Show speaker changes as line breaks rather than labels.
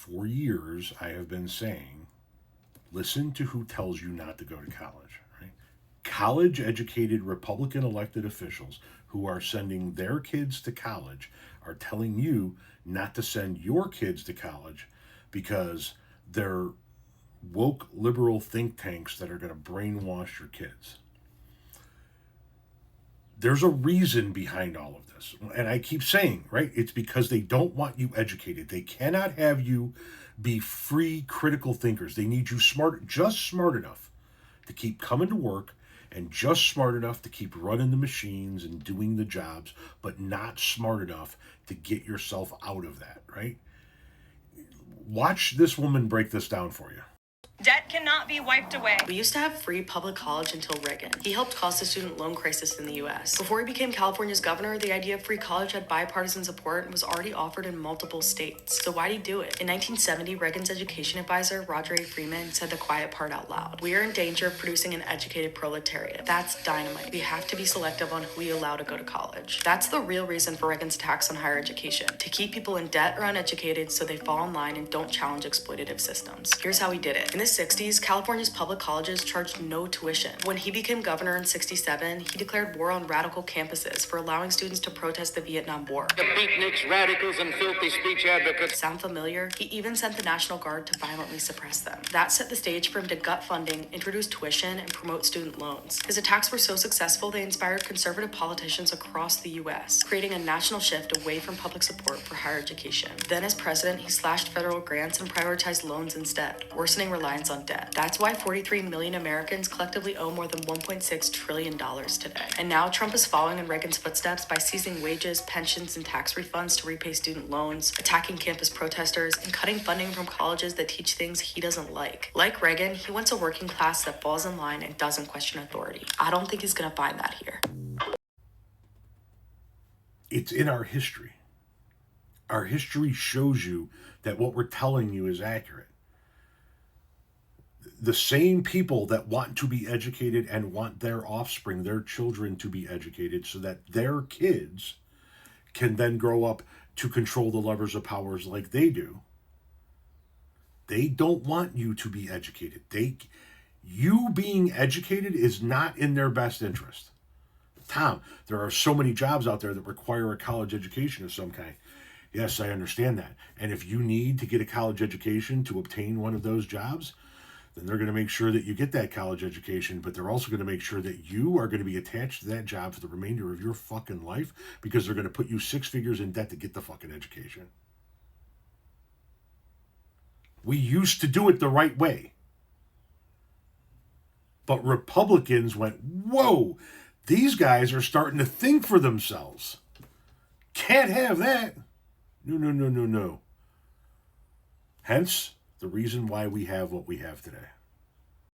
For years, I have been saying, listen to who tells you not to go to college, right? College-educated Republican elected officials who are sending their kids to college are telling you not to send your kids to college because they're woke liberal think tanks that are going to brainwash your kids. There's a reason behind all of this. And I keep saying, right, it's because they don't want you educated. They cannot have you be free critical thinkers. They need you just smart enough to keep coming to work and just smart enough to keep running the machines and doing the jobs, but not smart enough to get yourself out of that, right? Watch this woman break this down for you.
Debt cannot be wiped away.
We used to have free public college until Reagan. He helped cause the student loan crisis in the U.S. Before he became California's governor, the idea of free college had bipartisan support and was already offered in multiple states. So why'd he do it? In 1970, Reagan's education advisor, Roger A. Freeman, said the quiet part out loud. We are in danger of producing an educated proletariat. That's dynamite. We have to be selective on who we allow to go to college. That's the real reason for Reagan's tax on higher education, to keep people in debt or uneducated so they fall in line and don't challenge exploitative systems. Here's how he did it. In the 60s, California's public colleges charged no tuition. When he became governor in 67, he declared war on radical campuses for allowing students to protest the Vietnam War.
The beatniks, radicals, and filthy speech advocates.
Sound familiar? He even sent the National Guard to violently suppress them. That set the stage for him to gut funding, introduce tuition, and promote student loans. His attacks were so successful, they inspired conservative politicians across the U.S., creating a national shift away from public support for higher education. Then as president, he slashed federal grants and prioritized loans instead, worsening reliance on debt. That's why 43 million Americans collectively owe more than $1.6 trillion today. And now Trump is following in Reagan's footsteps by seizing wages, pensions, and tax refunds to repay student loans, attacking campus protesters, and cutting funding from colleges that teach things he doesn't like. Like Reagan, he wants a working class that falls in line and doesn't question authority. I don't think he's gonna find that here.
It's in our history. Our history shows you that what we're telling you is accurate. The same people that want to be educated and want their offspring, their children, to be educated so that their kids can then grow up to control the levers of powers like they do, they don't want you to be educated. You being educated is not in their best interest. Tom, there are so many jobs out there that require a college education of some kind. Yes, I understand that. And if you need to get a college education to obtain one of those jobs, then they're going to make sure that you get that college education, but they're also going to make sure that you are going to be attached to that job for the remainder of your fucking life because they're going to put you 6 figures in debt to get the fucking education. We used to do it the right way. But Republicans went, whoa, these guys are starting to think for themselves. Can't have that. No. Hence, the reason why we have what we have today.